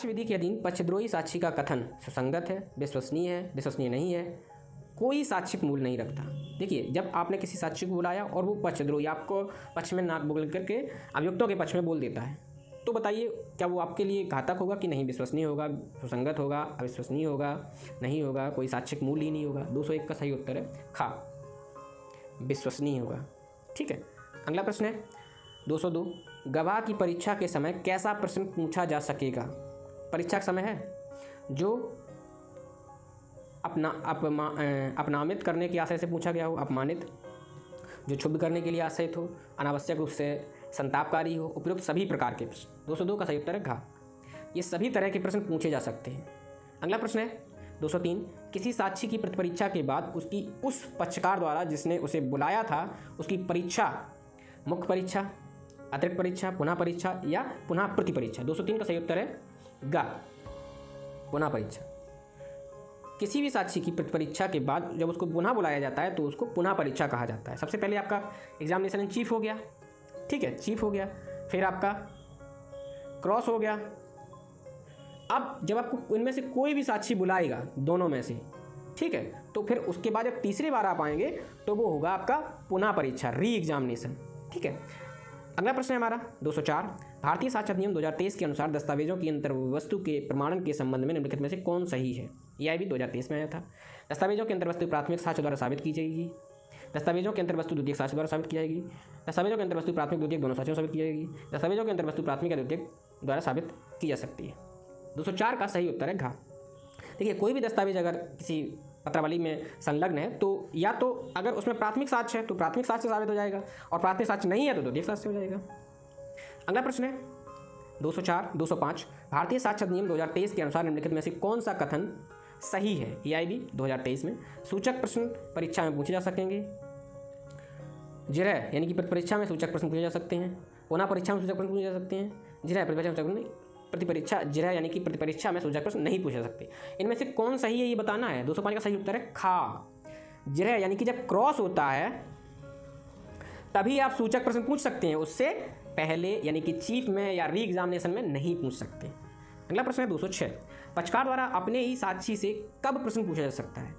साक्ष्य विधि के अधीन पक्षद्रोही साक्षी का कथन सुसंगत है, विश्वसनीय नहीं है, कोई साक्ष्यिक मूल नहीं रखता। देखिए, जब आपने किसी साक्षी को बुलाया और वो पक्षद्रोही आपको पक्ष में नाक बोल करके अभियुक्तों के पक्ष में बोल देता है, तो बताइए क्या वो आपके लिए घातक होगा कि नहीं? विश्वसनीय होगा, सुसंगत होगा, अविश्वसनीय होगा, नहीं होगा, कोई साक्ष्यिक मूल ही नहीं होगा। 201 का सही उत्तर है खा, विश्वसनीय होगा। ठीक है, अगला प्रश्न है 202, गवाह की परीक्षा के समय कैसा प्रश्न पूछा जा सकेगा? परीक्षा का समय है जो अपमानित करने के आशय से पूछा गया हो, अपमानित, जो क्षुब्ध करने के लिए आशयित हो, अनावश्यक रूप से संतापकारी हो, उपयुक्त सभी प्रकार के प्रश्न। 202 का सही उत्तर है घा, ये सभी तरह के प्रश्न पूछे जा सकते हैं। अगला प्रश्न है 203, किसी साक्षी की प्रतिपरीक्षा के बाद उसकी उस पक्षकार द्वारा जिसने उसे बुलाया था उसकी परीक्षा मुख्य परीक्षा, अतिरिक्त परीक्षा, पुनः परीक्षा या पुनः प्रतिपरीक्षा। 203 का सही उत्तर है ग, पुनः परीक्षा। किसी भी साक्षी की प्रतिपरीक्षा के बाद जब उसको पुनः बुलाया जाता है तो उसको पुनः परीक्षा कहा जाता है। सबसे पहले आपका एग्जामिनेशन इन चीफ हो गया, ठीक है, चीफ हो गया, फिर आपका क्रॉस हो गया। अब जब आपको इनमें से कोई भी साक्षी बुलाएगा, दोनों में से, ठीक है, तो फिर उसके बाद जब तीसरी बार आप आएंगे तो वो होगा आपका पुनः परीक्षा, री एग्जामिनेशन। ठीक है, अगला प्रश्न है हमारा 204, भारतीय साक्ष्य अधिनियम 2023 के अनुसार दस्तावेजों की अंतर्वस्तु के प्रमाणन के संबंध में निम्नलिखित में से कौन सही है? यह भी 2023 में आया था। दस्तावेजों की अंतर्वस्तु प्राथमिक साक्ष्य द्वारा साबित की जाएगी, दस्तावेजों के अंतर्वस्तु द्वितीयक साक्ष्य द्वारा साबित की जाएगी, दस्तावेजों के अंतर्वस्तु प्राथमिक द्वितीयक दोनों साक्ष्यों साबित की जाएगी, दस्तावेजों के अंतर्वस्तु प्राथमिक या द्वितीयक द्वारा साबित की जा सकती है। 204 का सही उत्तर है घा। देखिए, कोई भी दस्तावेज अगर किसी पत्रावली में संलग्न है तो या तो अगर उसमें प्राथमिक साक्ष्य है तो प्राथमिक साक्ष्य साबित हो जाएगा, और प्राथमिक साक्ष्य नहीं है तो द्वितीयक साक्ष्य हो जाएगा। अगला प्रश्न है 205, भारतीय साक्ष्य अधिनियम 2023 के अनुसार निम्नलिखित में से कौन सा कथन सही है? EIB 2023 में सूचक प्रश्न परीक्षा में पूछे जा सकेंगे। जिरह यानी कि परीक्षा में सूचक प्रश्न पूछे जा सकते हैं, पुनः परीक्षा में सूचक प्रश्न पूछे जा सकते हैं। जिरह प्रतिपरीक्षा, जिरह यानी कि प्रतिपरीक्षा में सूचक प्रश्न नहीं पूछे जा सकते। इनमें से कौन सही है ये बताना है। 205 का सही उत्तर है खा, जिरह यानी कि जब क्रॉस होता है तभी आप सूचक प्रश्न पूछ सकते हैं, उससे पहले यानी कि चीफ में या री एग्जामिनेशन में नहीं पूछ सकते। अगला प्रश्न है 206, पक्षकार द्वारा अपने ही साक्षी से कब प्रश्न पूछा जा सकता है?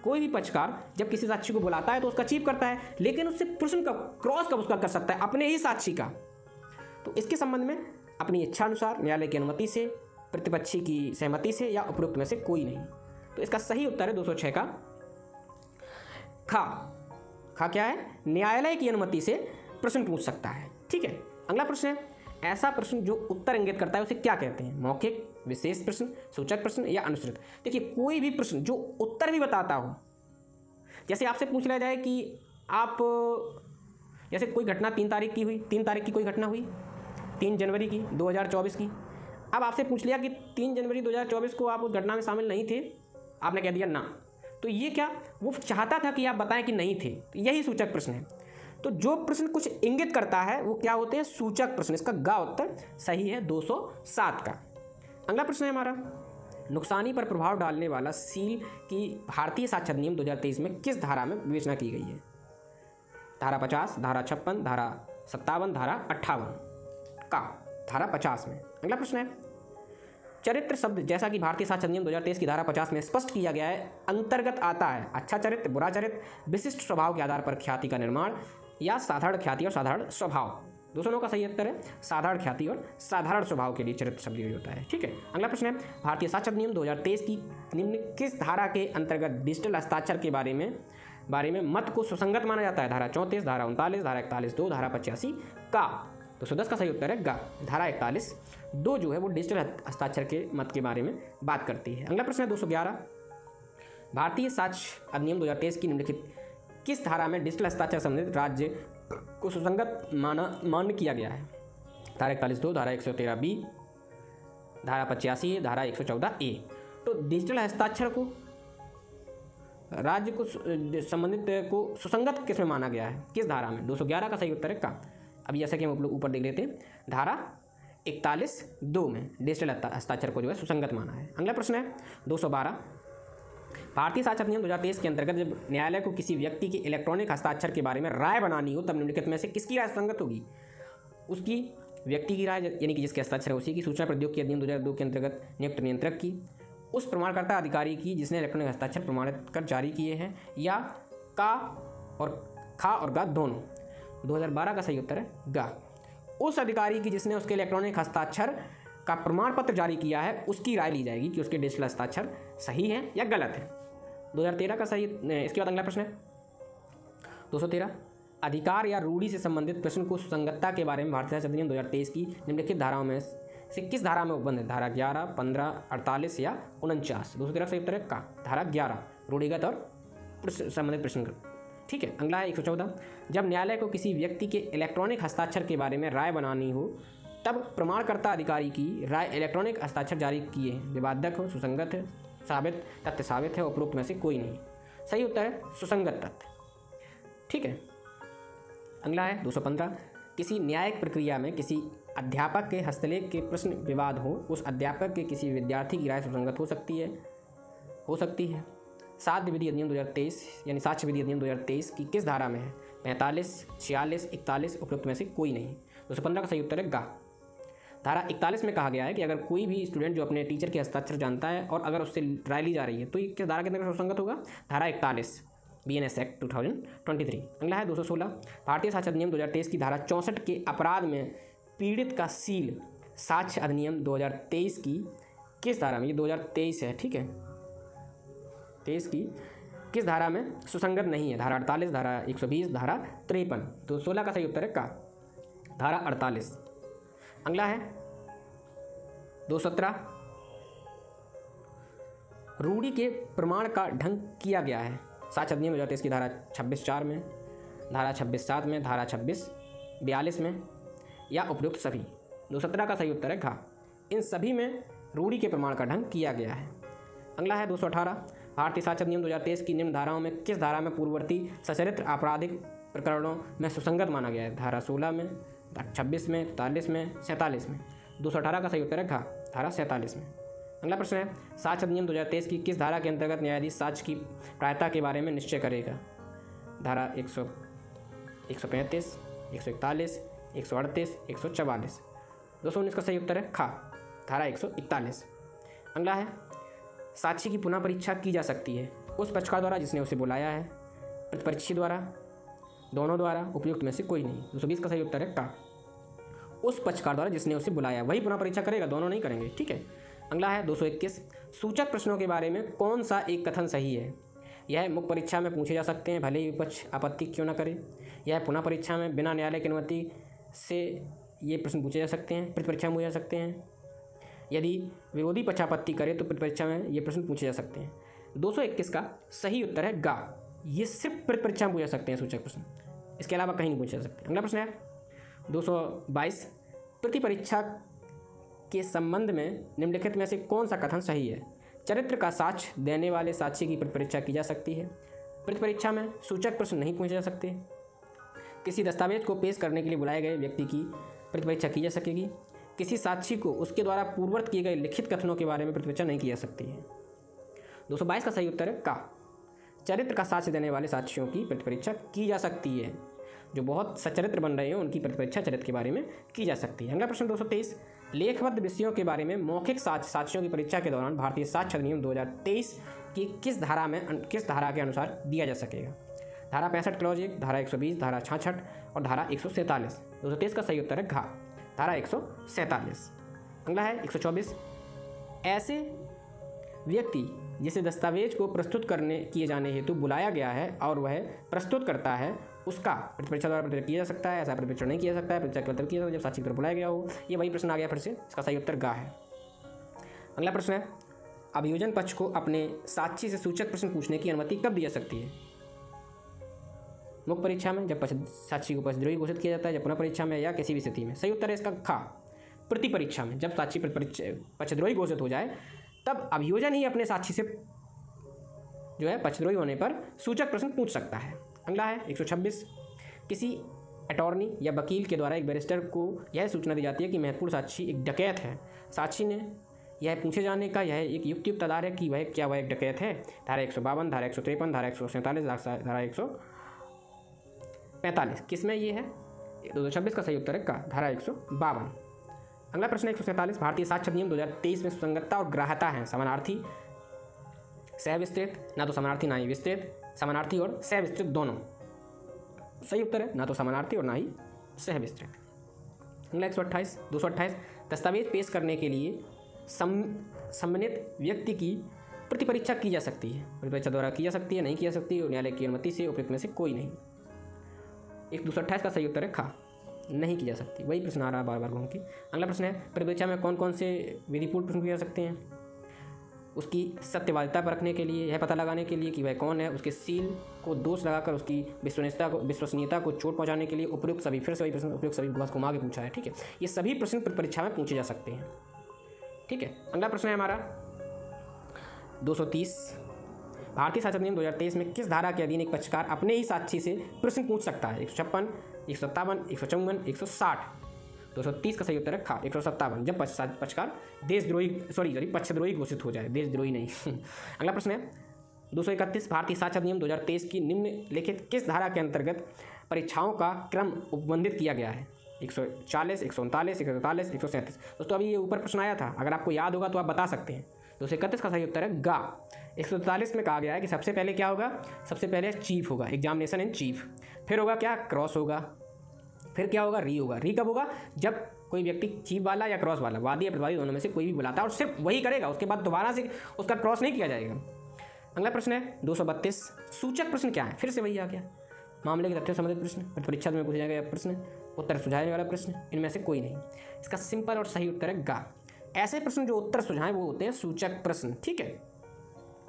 कोई भी पक्षकार जब किसी साक्षी को बुलाता है तो उसका चीफ करता है, लेकिन उससे प्रश्न कब, क्रॉस कब उसका कर सकता है? अपने ही साक्षी का। तो इसके संबंध में अपनी इच्छा अनुसार, न्यायालय की अनुमति से, प्रतिपक्षी की सहमति से या उपरोक्त में से कोई नहीं। तो इसका सही उत्तर है 206 का खा। खा क्या है? न्यायालय की अनुमति से प्रश्न पूछ सकता है। ठीक है, अगला प्रश्न है, ऐसा प्रश्न जो उत्तर इंगित करता है उसे क्या कहते हैं? मौखिक, विशेष प्रश्न, सूचक प्रश्न या अनुश्रित। देखिए, कोई भी प्रश्न जो उत्तर भी बताता हो, जैसे आपसे पूछ लिया जाए कि आप, जैसे कोई घटना 3 तारीख की हुई, 3 तारीख की कोई घटना हुई, 3 जनवरी की 2024 की। अब आपसे पूछ लिया कि 3 जनवरी 2024 को आप उस घटना में शामिल नहीं थे, आपने कह दिया ना, तो ये क्या, वो चाहता था कि आप बताएं कि नहीं थे, तो यही सूचक प्रश्न है। तो जो प्रश्न कुछ इंगित करता है वो क्या होते हैं? सूचक प्रश्न। इसका गा उत्तर सही है 207 का। अगला प्रश्न है हमारा, नुकसानी पर प्रभाव डालने वाला सील की भारतीय साक्ष्य अधिनियम 2023 में किस धारा में विवेचना की गई है? धारा 50, धारा 56, धारा 57, धारा 58 का धारा 50 में। अगला प्रश्न है, चरित्र शब्द जैसा कि भारतीय साक्ष्य अधिनियम 2023 की धारा 50 में स्पष्ट किया गया है, अंतर्गत आता है अच्छा चरित्र, बुरा चरित्र, विशिष्ट स्वभाव के आधार पर ख्याति का निर्माण या साधारण ख्याति और साधारण स्वभाव। दोनों का सही उत्तर है साधारण ख्याति और साधारण स्वभाव के लिए चरित्र शब्द यूज होता है। ठीक है, अगला प्रश्न है, भारतीय साक्ष्य अधिनियम 2023 की निम्न किस धारा के अंतर्गत डिजिटल हस्ताक्षर के बारे में मत को सुसंगत माना जाता है? धारा 34, धारा 39, धारा 41(2), धारा 85 का। तो 210 का सही उत्तर है गा, धारा 41(2) जो है वो डिजिटल हस्ताक्षर के मत के बारे में बात करती है। अगला प्रश्न है 211, भारतीय साक्ष्य अधिनियम 2023 की निम्नलिखित किस धारा में डिजिटल हस्ताक्षर संबंधित राज्य को सुसंगत मान्य किया गया है? धारा 41(2), धारा 113(b), धारा 85, धारा 114(a). तो डिजिटल हस्ताक्षर को राज्य को संबंधित को सुसंगत किस में माना गया है, किस धारा में? 211 का सही उत्तर है का। अभी जैसा कि हम लोग ऊपर देख लेते हैं, धारा 41(2) में डिजिटल हस्ताक्षर को जो है सुसंगत माना है। अगला प्रश्न है 212, भारतीय साक्ष्य अधिनियम 2023 के अंतर्गत जब न्यायालय को किसी व्यक्ति के इलेक्ट्रॉनिक हस्ताक्षर के बारे में राय बनानी हो तब निम्नलिखित में से किसकी राय सुसंगत होगी? उसकी व्यक्ति की राय यानी कि जिसके हस्ताक्षर है उसी की, सूचना प्रौद्योगिकी अधिनियम 2002 के अंतर्गत नियुक्त नियंत्रक की, उस प्रमाणकर्ता अधिकारी की जिसने इलेक्ट्रॉनिक हस्ताक्षर प्रमाणित कर जारी किए हैं, या का और खा और गा दोनों। 2012 का सही उत्तर है गा। उस अधिकारी की जिसने उसके इलेक्ट्रॉनिक हस्ताक्षर का प्रमाण पत्र जारी किया है उसकी राय ली जाएगी कि उसके डिजिटल हस्ताक्षर सही है या गलत है। 2013 का सही। इसके बाद अगला प्रश्न है 213, अधिकार या रूढ़ी से संबंधित प्रश्न को सुसंगतता के बारे में भारतीय साक्ष्य अधिनियम 2023 की निम्नलिखित धाराओं में से किस धारा में उपबंध है? धारा 11, 15, 48 या 49। 213 सही उत्तर है का, धारा 11, रूढ़िगत और संबंधित प्रश्न। ठीक है। अगला है 114, जब न्यायालय को किसी व्यक्ति के इलेक्ट्रॉनिक हस्ताक्षर के बारे में राय बनानी हो तब प्रमाणकर्ता अधिकारी की राय इलेक्ट्रॉनिक हस्ताक्षर जारी किए विवादक हो, सुसंगत है, साबित तथ्य साबित है, उपरोक्त में से कोई नहीं। सही उत्तर है सुसंगत तथ्य। ठीक है। अगला है 215, किसी न्यायिक प्रक्रिया में किसी अध्यापक के हस्तलेख के प्रश्न विवाद हो, उस अध्यापक के किसी विद्यार्थी की राय सुसंगत हो सकती है। साक्ष्य विधि अधिनियम 2023 यानी साक्ष्य विधि अधिनियम 2023 की किस धारा में है? 45, 46, 41, उपरोक्त में से कोई नहीं। 215 का सही उत्तर है गा। धारा 41 में कहा गया है कि अगर कोई भी स्टूडेंट जो अपने टीचर के हस्ताक्षर जानता है और अगर उससे राय ली जा रही है तो ये किस धारा के अंदर सुसंगत होगा? धारा 41 BNS एक्ट 2023। अगला है 216, भारतीय साक्ष्य अधिनियम 2023 की धारा 64 के अपराध में पीड़ित का सील साक्ष्य अधिनियम 2023 की किस धारा में, ये 2023 है, ठीक है, 23 की किस धारा में सुसंगत नहीं है? धारा 48, धारा 120, धारा 53। तो 16 का सही उत्तर है का, धारा 48। अगला है 217, रूढ़ी के प्रमाण का ढंग किया गया है साक्ष्य अधिनियम 2023 की धारा 26(4) में, धारा 26(7) में, धारा 26(42) में या उपयुक्त सभी। 217 का सही उत्तर है घा, इन सभी में रूढ़ी के प्रमाण का ढंग किया गया है। अगला है 218, भारतीय साक्ष्य अधिनियम 2023 की निम्न धाराओं में किस धारा में पूर्ववर्ती सचरित्र आपराधिक प्रकरणों में सुसंगत माना गया है? धारा 16 में, 26 में, 43 में, 47 में। 218 का सही उत्तर है घा, धारा 47 में। अगला प्रश्न है साक्ष्य अधिनियम 2023 की किस धारा के अंतर्गत न्यायाधीश साक्ष्य की प्रायता के बारे में निश्चय करेगा? धारा 135, 141, 138, 144। 219 का सही उत्तर है खा, धारा 141। अगला है साक्षी की पुनः परीक्षा की जा सकती है उस पक्षकार द्वारा जिसने उसे बुलाया है, प्रतिपक्षी द्वारा, दोनों द्वारा, उपयुक्त में से कोई नहीं। 220 का सही उत्तर है का, उस पक्षकार द्वारा जिसने उसे बुलाया वही पुनः परीक्षा करेगा, दोनों नहीं करेंगे। ठीक है। अगला है 221, सूचक प्रश्नों के बारे में कौन सा एक कथन सही है? यह मुख्य परीक्षा में पूछे जा सकते हैं भले ही विपक्ष आपत्ति क्यों न करे। यह पुनः परीक्षा में बिना न्यायालय की अनुमति से ये प्रश्न पूछे जा सकते हैं, प्रतिपरीक्षा में पूछे जा सकते हैं। यदि विरोधी पक्ष आपत्ति करे तो प्रतिपरीक्षा में ये प्रश्न पूछे जा सकते हैं। 221 का सही उत्तर है गा, ये सिर्फ प्रतिपरीक्षा में पूछे जा सकते हैं सूचक प्रश्न, इसके अलावा कहीं नहीं पूछे जा सकते। अगला प्रश्न है 222, प्रतिपरीक्षा के संबंध में निम्नलिखित में से कौन सा कथन सही है? चरित्र का साक्ष्य देने वाले साक्षी की प्रतिपरीक्षा की जा सकती है। प्रतिपरीक्षा में सूचक प्रश्न नहीं पूछे जा सकते। किसी दस्तावेज को पेश करने के लिए बुलाए गए व्यक्ति की प्रतिपरीक्षा की जा सकेगी। किसी साक्षी को उसके द्वारा पूर्ववत किए गए लिखित कथनों के बारे में प्रतिपरीक्षा नहीं की जा सकती है। 222 का सही उत्तर है का, चरित्र का साक्ष्य देने वाले साक्षियों की प्रतिपरीक्षा की जा सकती है। जो बहुत सचरित्र बन रहे हैं उनकी प्रतिपरीक्षा चरित्र के बारे में की जा सकती है। अगला प्रश्न 223, लेखबद्ध विषयों के बारे में मौखिक साक्ष्यों की परीक्षा के दौरान भारतीय साक्ष्य अधिनियम 2023 की किस धारा के अनुसार दिया जा सकेगा? धारा 65 क्लॉज 1, धारा 120, धारा 66 और धारा 147। 223 का सही उत्तर है घा, धारा 147। अगला है 124, ऐसे व्यक्ति जिसे दस्तावेज को प्रस्तुत किए जाने हेतु बुलाया गया है और वह प्रस्तुत करता है उसका प्रतिपरीक्षा द्वारा प्रतिपरीक्षा किया जा सकता है, ऐसा प्रतिपरीक्षा नहीं किया जा सकता है। प्रतिपरीक्षा केवल तब किया जाता है जब साक्षी की तरफ बुलाया गया हो। ये वही प्रश्न आ गया फिर से, इसका सही उत्तर गा है। अगला प्रश्न है, अभियोजन पक्ष को अपने साक्षी से सूचक प्रश्न पूछने की अनुमति कब दी जा सकती है? मुख्य परीक्षा में, जब साक्षी को पक्षद्रोही घोषित किया जाता है, जब पुनः परीक्षा में, या किसी भी स्थिति में। सही उत्तर है इसका खा, प्रति परीक्षा में। जब साक्षी पक्षद्रोही घोषित हो जाए तब अभियोजन ही अपने साक्षी से जो है पक्षद्रोही होने पर सूचक प्रश्न पूछ सकता है। अगला है 126, किसी अटॉर्नी या वकील के द्वारा एक बैरिस्टर को यह सूचना दी जाती है कि महत्वपूर्ण साक्षी एक डकैत है। साक्षी ने यह पूछे जाने का यह एक युक्त आधार है कि वह एक डकैत है। धारा 152, धारा 153, धारा 147, धारा 145। किसमें ये है? 226 का सही उत्तर है का, धारा 152। अगला प्रश्न 147, भारतीय साक्ष्य अधिनियम 2023 में सुसंगतता और ग्राह्यता है समानार्थी, सहविस्तृत, ना तो समानार्थी ना ही विस्तृत, समानार्थी और सहविस्तृत दोनों। सही उत्तर है ना तो समानार्थी और ना ही सहविस्तृत। अगला 128, 228, दस्तावेज पेश करने के लिए सम्मानित व्यक्ति की प्रतिपरीक्षा की जा सकती है, प्रतिपरीक्षा द्वारा की जा सकती है, नहीं की जा सकती, और न्यायालय की अनुमति से उपयुक्त में से कोई नहीं। 228 का सही उत्तर है खा, नहीं की जा सकती। वही प्रश्न आ रहा है बार बार घूम के। अगला प्रश्न है, प्रतिपरीक्षा में कौन कौन से विधिपूर्ण प्रश्न किए जा सकते हैं? उसकी सत्यवादिता परखने के लिए, यह पता लगाने के लिए कि वह कौन है, उसके सील को दोष लगाकर उसकी विश्वसनीयता को चोट पहुंचाने के लिए, उपयुक्त सभी, फिर से वही प्रश्न उपयुक्त सभी बस घुमा के पूछा है। ठीक है, ये सभी प्रश्न परीक्षा में पूछे जा सकते हैं। ठीक है, अगला प्रश्न है हमारा 230, भारतीय साक्ष्य अधिनियम 2023 में किस धारा के अधीन एक पक्षकार अपने ही साक्षी से प्रश्न पूछ सकता है? 156, 157, 154, 160। 230 का सही उत्तर है खा, 157, जब पक्षकार पक्षद्रोही घोषित हो जाए, देशद्रोही नहीं। अगला प्रश्न है 231, भारतीय साक्ष्य अधिनियम 2023 की निम्नलिखित किस धारा के अंतर्गत परीक्षाओं का क्रम उपबंधित किया गया है? 140, 139, 143, 137। दोस्तों अभी ये ऊपर प्रश्न आया था, अगर आपको याद होगा तो आप बता सकते हैं। 231 का सही उत्तर है गा। 143 में कहा गया है कि सबसे पहले क्या होगा? सबसे पहले चीफ होगा, एग्जामिनेशन इन चीफ, फिर होगा क्या? क्रॉस होगा, फिर क्या होगा? री होगा। री कब होगा? जब कोई व्यक्ति चीफ वाला या क्रॉस वाला, वादी या प्रतिवादी दोनों में से कोई भी बुलाता है और सिर्फ वही करेगा, उसके बाद दोबारा से उसका क्रॉस नहीं किया जाएगा। अगला प्रश्न है 232, सूचक प्रश्न क्या है? फिर से वही आ गया, मामले के तथ्यों से संबंधित प्रश्न, परीक्षा में पूछा जाएगा प्रश्न, उत्तर सुझाने वाला प्रश्न, इनमें से कोई नहीं। इसका सिंपल और सही उत्तर है गा। ऐसे प्रश्न जो उत्तर सुझाएं वो होते हैं सूचक प्रश्न। ठीक है,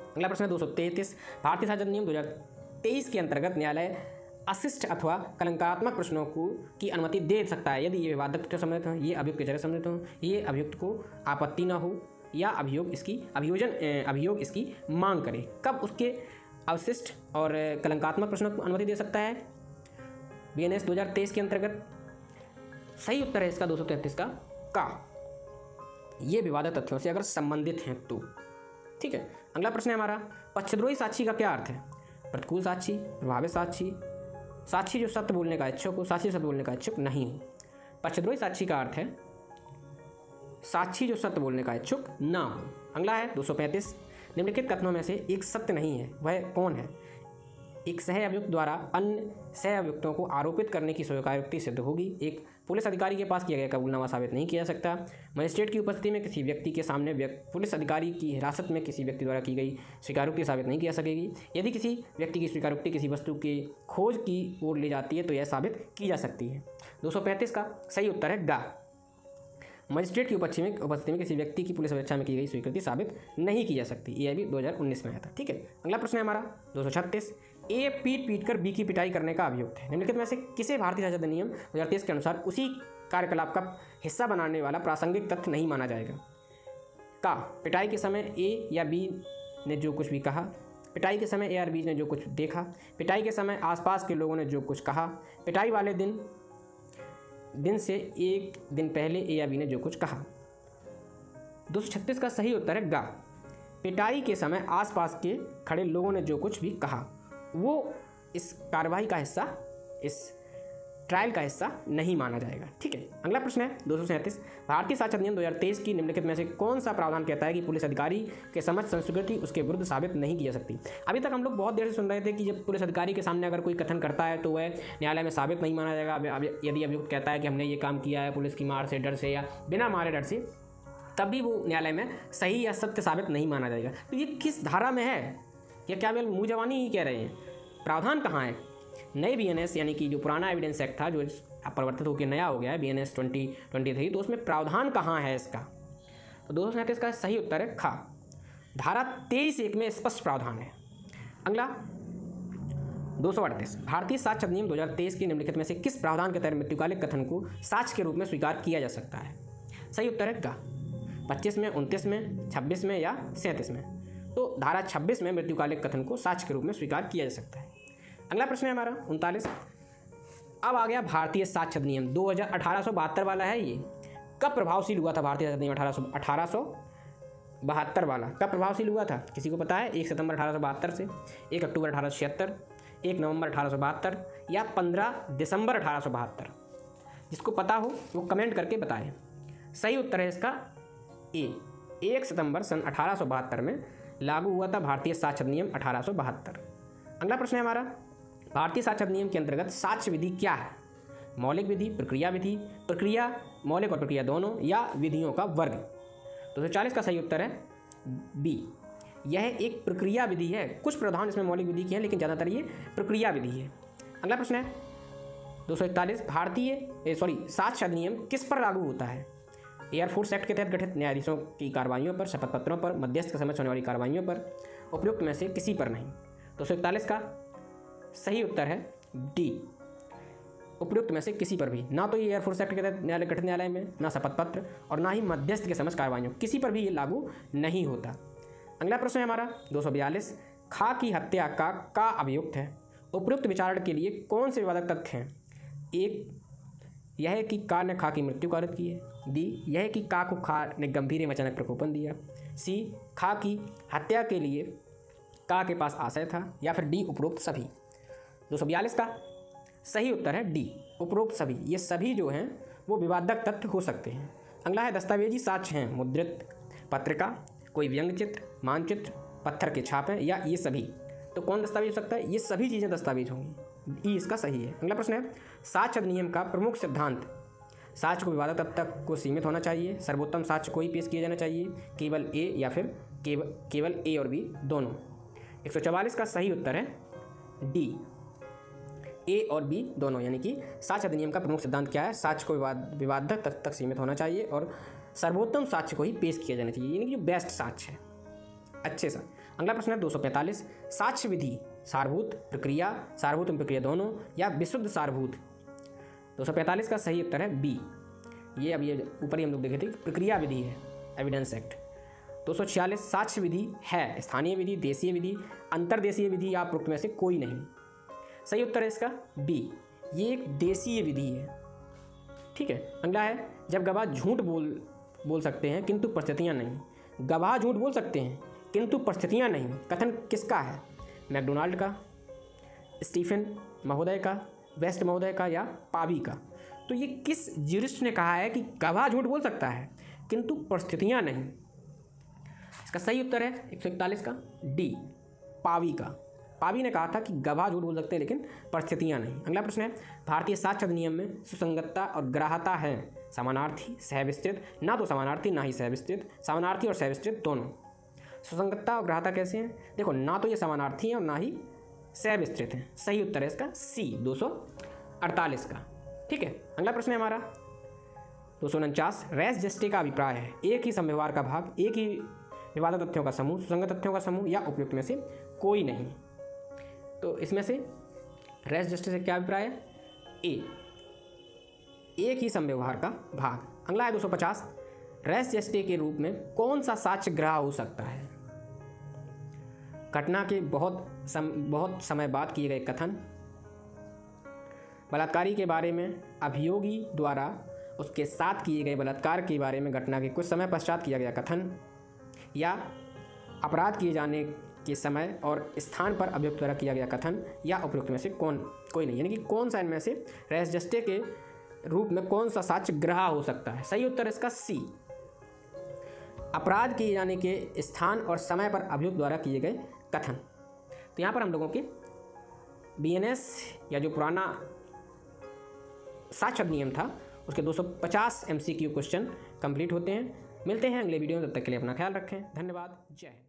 अगला प्रश्न है 233, भारतीय साक्ष्य अधिनियम 2023 के अंतर्गत न्यायालय अशिष्ट अथवा कलंकात्मक प्रश्नों की अनुमति दे सकता है यदि ये विवादक तथ्यों संबंधित हों, ये अभियुक्त के जगह संबंधित हों, ये अभियुक्त को आपत्ति न हो, या अभियोग इसकी मांग करे। कब उसके अवशिष्ट और कलंकात्मक प्रश्नों को अनुमति दे सकता है? BNS 2023 के अंतर्गत। सही उत्तर है इसका 233 का ये विवादित तथ्यों से अगर संबंधित हैं तो। ठीक है, अगला प्रश्न है हमारा, पक्षद्रोही साक्षी का क्या अर्थ है? प्रतिकूल साक्षी, प्रभावित साक्षी, साक्षी जो सत्य बोलने का इच्छुक हो, साक्षी सत्य बोलने का इच्छुक नहीं हो। पक्षद्रोही साक्षी का अर्थ है साक्षी जो सत्य बोलने का इच्छुक ना हो। अगला है 235, निम्नलिखित कथनों में से एक सत्य नहीं है, वह कौन है? एक सह अभियुक्त द्वारा अन्य सह अभियुक्तों को आरोपित करने की स्वीकारोक्ति सिद्ध होगी। एक पुलिस अधिकारी के पास किया गया कबूलनामा साबित नहीं किया जा सकता। मजिस्ट्रेट की उपस्थिति में किसी व्यक्ति के सामने पुलिस अधिकारी की हिरासत में किसी व्यक्ति द्वारा की गई स्वीकारोक्ति साबित नहीं किया जा सकेगी। यदि किसी व्यक्ति की स्वीकारोक्ति किसी वस्तु के खोज की ओर ले जाती है तो यह साबित की जा सकती है। 235 का सही उत्तर है गा। मजिस्ट्रेट की उपस्थिति में किसी व्यक्ति की पुलिस परीक्षा में की गई स्वीकृति साबित नहीं की जा सकती। यह भी 2019 में आया था। ठीक है, अगला प्रश्न है हमारा 236, ए पीट कर बी की पिटाई करने का अभियुक्त है। निम्नलिखित में से किसे भारतीय साक्ष्य अधिनियम 2023 के अनुसार उसी कार्यकलाप का हिस्सा बनाने वाला प्रासंगिक तथ्य नहीं माना जाएगा? का पिटाई के समय ए या बी ने जो कुछ भी कहा, पिटाई के समय ए और बी ने जो कुछ देखा, पिटाई के समय आसपास के लोगों ने जो कुछ कहा, पिटाई वाले दिन से एक दिन पहले ए या बी ने जो कुछ कहा। 236 का सही उत्तर है गा। पिटाई के समय आसपास के खड़े लोगों ने जो कुछ भी कहा वो इस कार्रवाई का हिस्सा, इस ट्रायल का हिस्सा नहीं माना जाएगा। ठीक है, अगला प्रश्न है 237, भारतीय साक्ष्य अधिनियम 2023 की निम्नलिखित में से कौन सा प्रावधान कहता है कि पुलिस अधिकारी के समझ संस्कृति उसके विरुद्ध साबित नहीं की जा सकती? अभी तक हम लोग बहुत देर से सुन रहे थे कि जब पुलिस अधिकारी के सामने अगर कोई कथन करता है तो वह न्यायालय में साबित नहीं माना जाएगा। यदि अभियुक्त कहता है कि हमने ये काम किया है पुलिस की मार से, डर से या बिना मारे डर से, तब भी वो न्यायालय में सही या सत्य साबित नहीं माना जाएगा। तो ये किस धारा में है? या क्या वे मुँह जवानी ही कह रहे हैं? प्रावधान कहाँ है? नए BNS यानी कि जो पुराना एविडेंस एक्ट था जो परिवर्तित होकर नया हो गया है BNS 2023, तो उसमें प्रावधान कहाँ है इसका? तो 237 का सही उत्तर है खा। धारा 23(1) में स्पष्ट प्रावधान है। अगला 238, भारतीय साक्ष्य अधिनियम 2023 के निम्नलिखित में से किस प्रावधान के तहत मृत्युकालिक कथन को साक्ष्य के रूप में स्वीकार किया जा सकता है? सही उत्तर है गा। 25 में, 29 में, 26 में या 37 में? तो धारा 26 में मृत्युकालिक कथन को साक्ष्य के रूप में स्वीकार किया जा सकता है। अगला प्रश्न है हमारा 39, अब आ गया भारतीय साक्ष्य अधिनियम 1872 वाला है। ये कब प्रभावशील हुआ था? भारतीय साक्ष्य अधिनियम 1872 वाला कब प्रभावशील हुआ था? किसी को पता है? 1 सितंबर 1872 से, 1 अक्टूबर 1876, 1 नवंबर 1872 या 15 दिसंबर 1872? जिसको पता हो वो कमेंट करके बताएं। सही उत्तर है इसका ए, 1 सितंबर सन 1872 में लागू हुआ था भारतीय साक्ष्य अधिनियम 1872। अगला प्रश्न है हमारा, भारतीय साक्ष्य अधिनियम के अंतर्गत साक्ष्य विधि क्या है? मौलिक विधि, प्रक्रिया विधि, प्रक्रिया, मौलिक और प्रक्रिया दोनों, या विधियों का वर्ग। 240 का सही उत्तर है बी, यह एक प्रक्रिया विधि है। कुछ प्रावधान इसमें मौलिक विधि के हैं लेकिन ज़्यादातर ये प्रक्रिया विधि है। अगला प्रश्न है 241, साक्ष्य अधिनियम किस पर लागू होता है? एयरफोर्स एक्ट के तहत गठित न्यायाधीशों की कार्रवाइयों पर, शपथ पत्रों पर, मध्यस्थ के समक्ष होने वाली कार्रवाइयों पर, उपयुक्त में से किसी पर नहीं। 241 का सही उत्तर है डी, उपयुक्त में से किसी पर भी। ना तो ये एयरफोर्स एक्ट के तहत न्यायालय गठित न्यायालय में, ना शपथ पत्र, और ना ही मध्यस्थ के समक्ष कार्रवाइयों, किसी पर भी ये लागू नहीं होता। अगला प्रश्न है हमारा 242, खा की हत्या का अभियुक्त है। उपयुक्त विचारण के लिए कौन से विवादक तथ्य हैं? एक, यह है कि का ने खा की मृत्यु कारित की है। बी, यह है कि का को खा ने गंभीर एवं अचानक प्रकोपन दिया। सी, खा की हत्या के लिए का के पास आशय था। या फिर डी, उपरोक्त सभी। 242 का सही उत्तर है डी, उपरोक्त सभी। ये सभी जो हैं वो विवादक तथ्य हो सकते हैं। अगला है दस्तावेजी साक्ष्य हैं मुद्रित पत्रिका, कोई व्यंग चित्र, मानचित्र, पत्थर के छापे, या ये सभी। तो कौन दस्तावेज हो सकता है? ये सभी चीज़ें दस्तावेज होंगी। ई इसका सही है। अगला प्रश्न है, साक्ष्य अधिनियम का प्रमुख सिद्धांत, साक्ष्य को विवादक तथ्य तक को सीमित होना चाहिए, सर्वोत्तम साक्ष्य को ही पेश किया जाना चाहिए, केवल ए, या फिर केवल ए और बी दोनों। 144 का सही उत्तर है डी, ए और बी दोनों। यानी कि साक्ष्य अधिनियम का प्रमुख सिद्धांत क्या है? साक्ष्य को विवादक तथ्य तक सीमित होना चाहिए और सर्वोत्तम साक्ष्य को ही पेश किया जाना चाहिए, यानी कि जो बेस्ट साक्ष्य है। अच्छे सा। अगला प्रश्न है 245, साक्ष्य विधि सारभूत, प्रक्रिया, सारभूत एवं प्रक्रिया दोनों, या विशुद्ध सारभूत। 245 का सही उत्तर है बी, ये अब ये ऊपर ही हम लोग देखे थे, प्रक्रिया विधि है, एविडेंस एक्ट। 246, साक्ष्य विधि है स्थानीय विधि, देशीय विधि, अंतर्देशीय विधि, या उपरोक्त में से कोई नहीं। सही उत्तर है इसका बी, ये एक देशीय विधि है। ठीक है। अगला है, जब गवाह झूठ बोल सकते हैं किंतु परिस्थितियाँ नहीं। गवाह झूठ बोल सकते हैं किंतु परिस्थितियाँ नहीं, कथन किसका है? मैकडोनाल्ड का, स्टीफन महोदय का, वेस्ट महोदय का, या पावी का। तो ये किस ज्यूरिस्ट ने कहा है कि गवाह झूठ बोल सकता है किंतु परिस्थितियाँ नहीं? इसका सही उत्तर है 141 का डी, पावी का। पावी ने कहा था कि गवाह झूठ बोल सकते हैं लेकिन परिस्थितियाँ नहीं। अगला प्रश्न है, भारतीय साक्ष्य अधिनियम में सुसंगतता और ग्राह्यता है समानार्थी, सहविस्तृत, ना तो समानार्थी ना ही सहविस्तृत, समानार्थी और सहविस्तृत दोनों। सुसंगतता और ग्राह्यता कैसे हैं? देखो, ना तो ये समानार्थी हैं और ना ही सहविस्तृत हैं। सही उत्तर है इसका सी, 248 का। ठीक है। अगला प्रश्न है हमारा 249, रेस जस्टे का अभिप्राय है एक ही समव्यवहार का भाग, एक ही विवादित तथ्यों का समूह, सुसंगत तथ्यों का समूह, या उपयुक्त में से कोई नहीं। तो इसमें से रेस जस्टे से क्या अभिप्राय है? ए, एक ही समव्यवहार का भाग। अगला है 250, रेस जस्टे के रूप में कौन सा साक्ष्य ग्राह्य हो सकता है? घटना के बहुत समय बाद किए गए कथन, बलात्कारी के बारे में अभियोगी द्वारा उसके साथ किए गए बलात्कार के बारे में घटना के कुछ समय पश्चात किया गया कथन, या अपराध किए जाने के समय और स्थान पर अभियुक्त द्वारा किया गया कथन, या उपयुक्त में से कोई नहीं। यानी कि कौन सा इनमें से रेस जस्टे के रूप में कौन सा साक्ष्य ग्राह्य हो सकता है? सही उत्तर इसका सी, अपराध किए जाने के स्थान और समय पर अभियुक्त द्वारा किए गए कथन। तो यहाँ पर हम लोगों के BNS या जो पुराना साक्ष्य अधिनियम था उसके 250 MCQ क्वेश्चन कंप्लीट होते हैं। मिलते हैं अगले वीडियो में, तब तक के लिए अपना ख्याल रखें। धन्यवाद। जय हिंद।